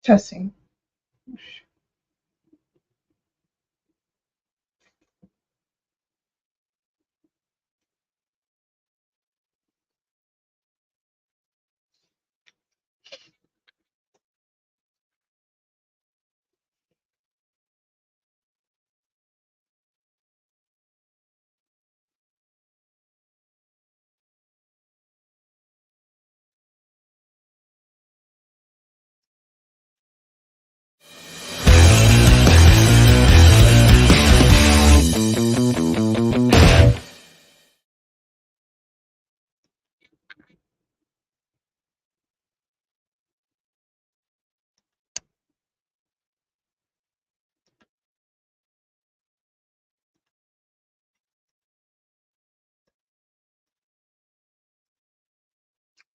Testing.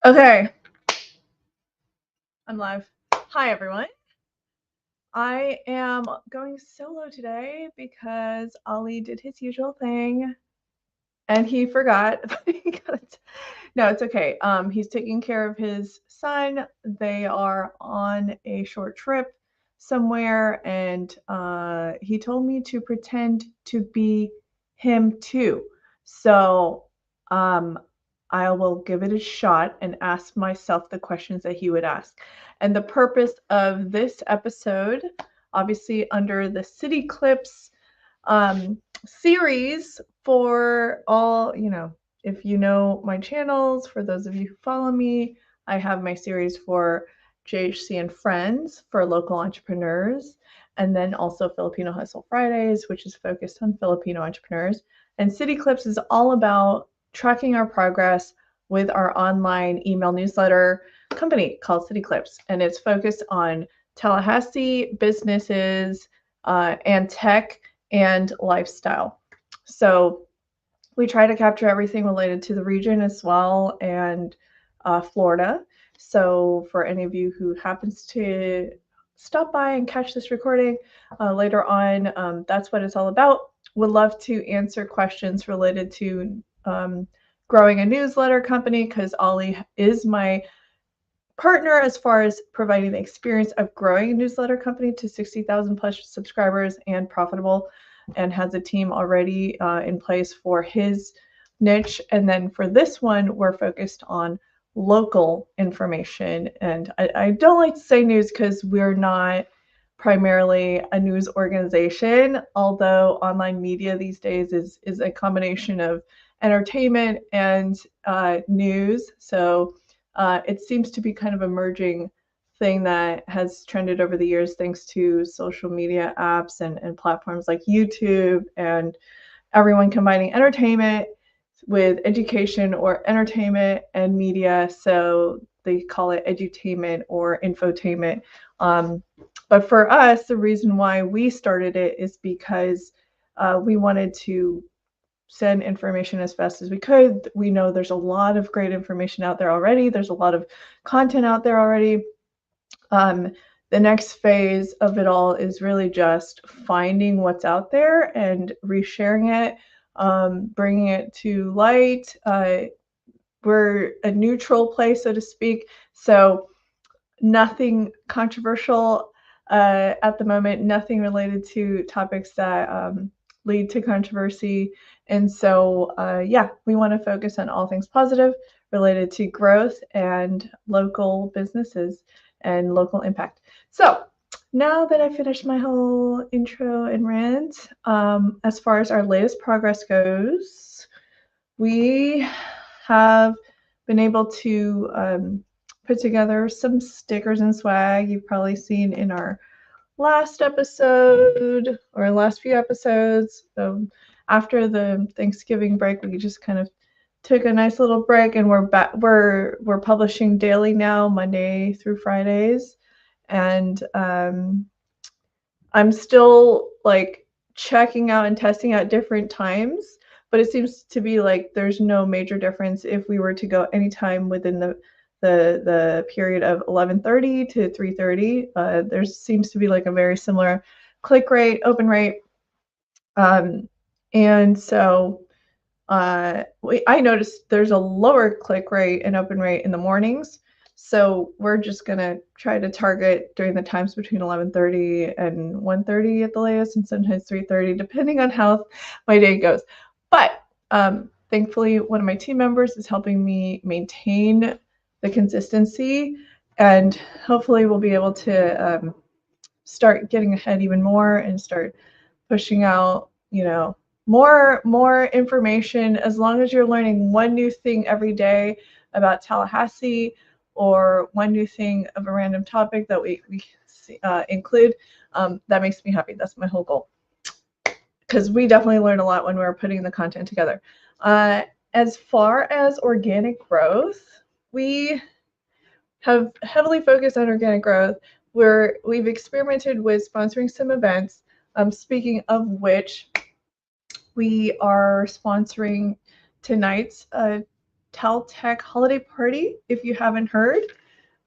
Okay, I'm live. Hi, everyone. I am going solo today because Ollie did his usual thing and he forgot. No, it's okay. He's taking care of his son. They are on a short trip somewhere, and he told me to pretend to be him too. So I will give it a shot and ask myself the questions that he would ask. And the purpose of this episode, obviously under the CityClips series for all, if you know my channels, for those of you who follow me, I have my series for JHC and Friends for local entrepreneurs, and then also Filipino Hustle Fridays, which is focused on Filipino entrepreneurs. And CityClips is all about tracking our progress with our online email newsletter company called CityClips. And it's focused on Tallahassee businesses and tech and lifestyle. So we try to capture everything related to the region as well, and Florida. So for any of you who happens to stop by and catch this recording later on, that's what it's all about. Would love to answer questions related to growing a newsletter company, because Ollie is my partner as far as providing the experience of growing a newsletter company to 60,000 plus subscribers and profitable, and has a team already in place for his niche. And then for this one, we're focused on local information. And I don't like to say news because we're not primarily a news organization, although online media these days is a combination of entertainment and news. So it seems to be kind of a merging thing that has trended over the years, thanks to social media apps and platforms like YouTube, and everyone combining entertainment with education, or entertainment and media. So they call it edutainment or infotainment. But for us, the reason why we started it is because we wanted to send information as fast as we could. We know there's a lot of great information out there already. There's a lot of content out there already. The next phase of it all is really just finding what's out there and resharing it, bringing it to light. We're a neutral place, so to speak. So nothing controversial at the moment, nothing related to topics that lead to controversy. And so, yeah, we want to focus on all things positive related to growth and local businesses and local impact. So now that I finished my whole intro and rant, as far as our latest progress goes, we have been able to put together some stickers and swag you've probably seen in our last episode, or last few episodes. After the Thanksgiving break, we just kind of took a nice little break, and we're back. We're publishing daily now, Monday through Fridays, and I'm still like checking out and testing out different times, but it seems to be like there's no major difference if we were to go anytime within the period of 11:30 to 3:30. There seems to be like a very similar click rate, open rate, and so I noticed there's a lower click rate and open rate in the mornings. So we're just going to try to target during the times between 11:30 and 1:30 at the latest, and sometimes 3:30, depending on how my day goes. But thankfully, one of my team members is helping me maintain the consistency, and hopefully we'll be able to start getting ahead even more and start pushing out, more information. As long as you're learning one new thing every day about Tallahassee, or one new thing of a random topic that we include, that makes me happy. That's my whole goal, because we definitely learn a lot when we're putting the content together. As far as organic growth, we have heavily focused on organic growth, where we've experimented with sponsoring some events. Speaking of which, we are sponsoring tonight's Tech holiday party. If you haven't heard,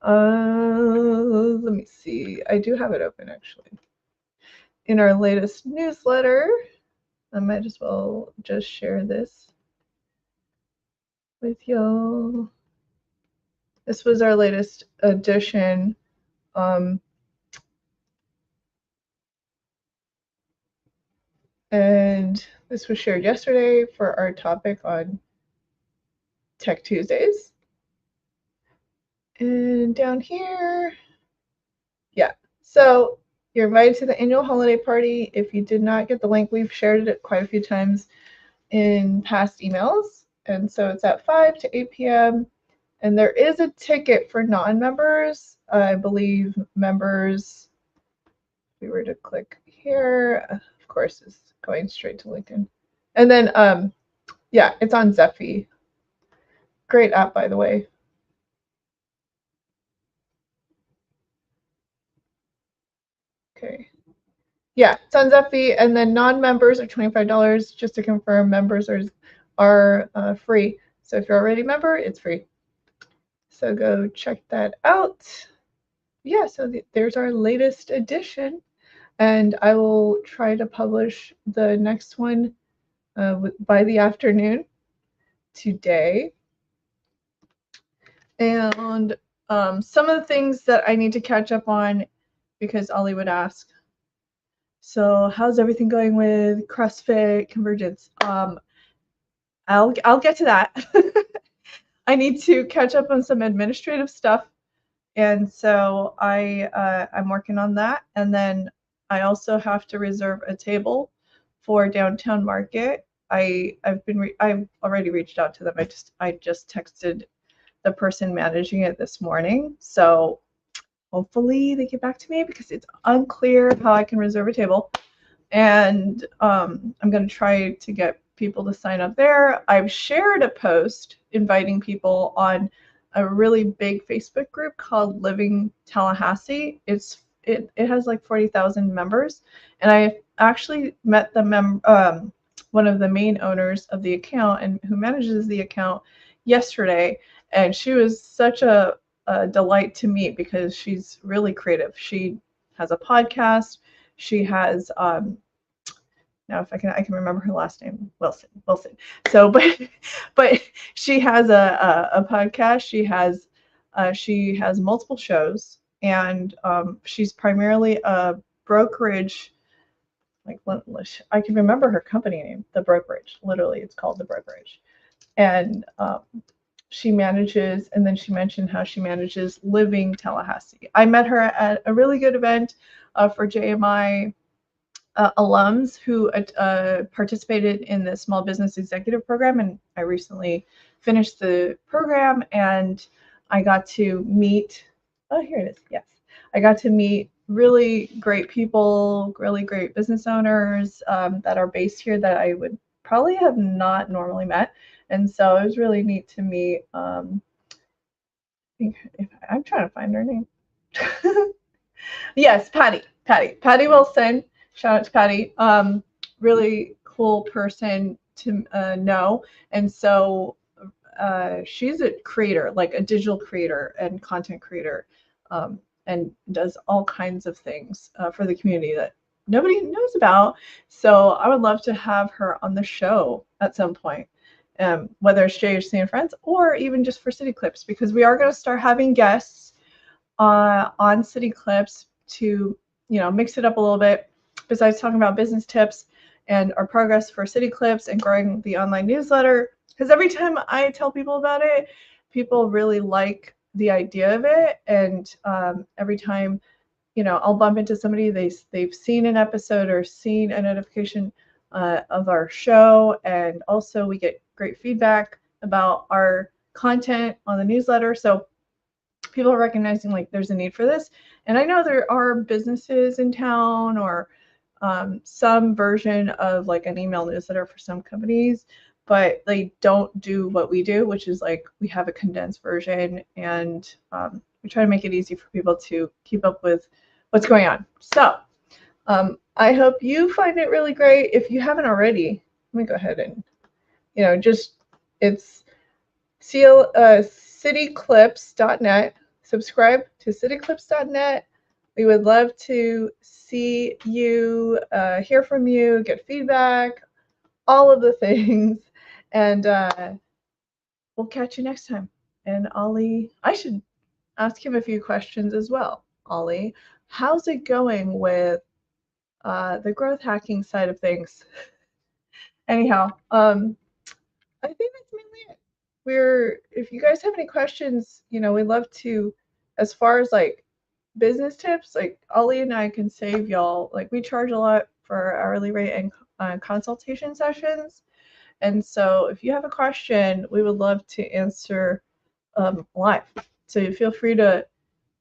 let me see. I do have it open actually. In our latest newsletter, I might as well just share this with y'all. This was our latest edition. And this was shared yesterday for our topic on Tech Tuesdays. And down here, yeah. So you're invited to the annual holiday party. If you did not get the link, we've shared it quite a few times in past emails. And so it's at 5 to 8 p.m. And there is a ticket for non-members. I believe members, if we were to click here, of course, it's going straight to LinkedIn. And then, yeah, it's on Zephy. Great app, by the way. Okay. Yeah, it's on Zephy, and then non-members are $25. Just to confirm, members are free. So if you're already a member, it's free. So go check that out. Yeah, so there's our latest edition, and I will try to publish the next one by the afternoon today. And some of the things that I need to catch up on, because Ollie would ask, so how's everything going with CrossFit Convergence? I'll get to that. I need to catch up on some administrative stuff, and so I'm working on that. And then I also have to reserve a table for Downtown Market. I've already reached out to them. I just texted the person managing it this morning, so hopefully they get back to me, because it's unclear how I can reserve a table. And I'm going to try to get people to sign up there. I've shared a post inviting people on a really big Facebook group called Living Tallahassee. It has like 40,000 members, and I actually met the one of the main owners of the account and who manages the account yesterday, and she was such a delight to meet, because she's really creative. She has a podcast. She has now if I can remember her last name, Wilson. So but she has a podcast. She has multiple shows, and she's primarily a brokerage. Like, I can remember her company name, The Brokerage. Literally, it's called The Brokerage. And she manages, and then she mentioned how she manages Living Tallahassee. I met her at a really good event for JMI alums who participated in the Small Business Executive Program, and I recently finished the program, and I got to meet, oh, here it is, yes. I got to meet really great people, really great business owners that are based here that I would probably have not normally met. And so it was really neat to meet, I'm trying to find her name. Yes, Patty Wilson. Shout out to Patty. Really cool person to know. And so she's a creator, like a digital creator and content creator, and does all kinds of things for the community that nobody knows about. So I would love to have her on the show at some point. whether it's JHC and Friends or even just for City Clips, because we are going to start having guests on City Clips to, mix it up a little bit, besides talking about business tips and our progress for City Clips and growing the online newsletter. Because every time I tell people about it, people really like the idea of it. And every time, I'll bump into somebody, they've seen an episode or seen a notification of our show. And also we get great feedback about our content on the newsletter. So people are recognizing like there's a need for this. And I know there are businesses in town or some version of like an email newsletter for some companies, but they don't do what we do, which is like we have a condensed version, and we try to make it easy for people to keep up with what's going on. So I hope you find it really great. If you haven't already, let me go ahead and, it's cityclips.net. Subscribe to cityclips.net. We would love to see you, hear from you, get feedback, all of the things. And we'll catch you next time. And Ollie, I should ask him a few questions as well. Ollie, how's it going with the growth hacking side of things? Anyhow, I think that's mainly it. If you guys have any questions, we'd love to, as far as like business tips, like Ollie and I can save y'all. Like we charge a lot for our hourly rate and consultation sessions. And so if you have a question, we would love to answer live. So feel free to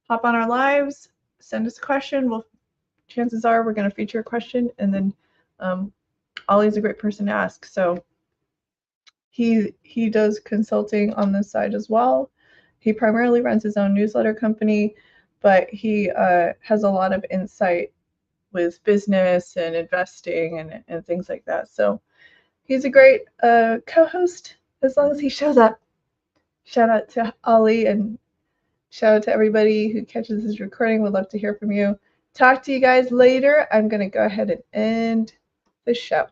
hop on our lives, send us a question. Chances are we're going to feature a question, and then Ollie's a great person to ask. So he does consulting on this side as well. He primarily runs his own newsletter company, but he has a lot of insight with business and investing and things like that. So he's a great co-host as long as he shows up. Shout out to Ollie and shout out to everybody who catches this recording. Would love to hear from you. Talk to you guys later. I'm going to go ahead and end the show.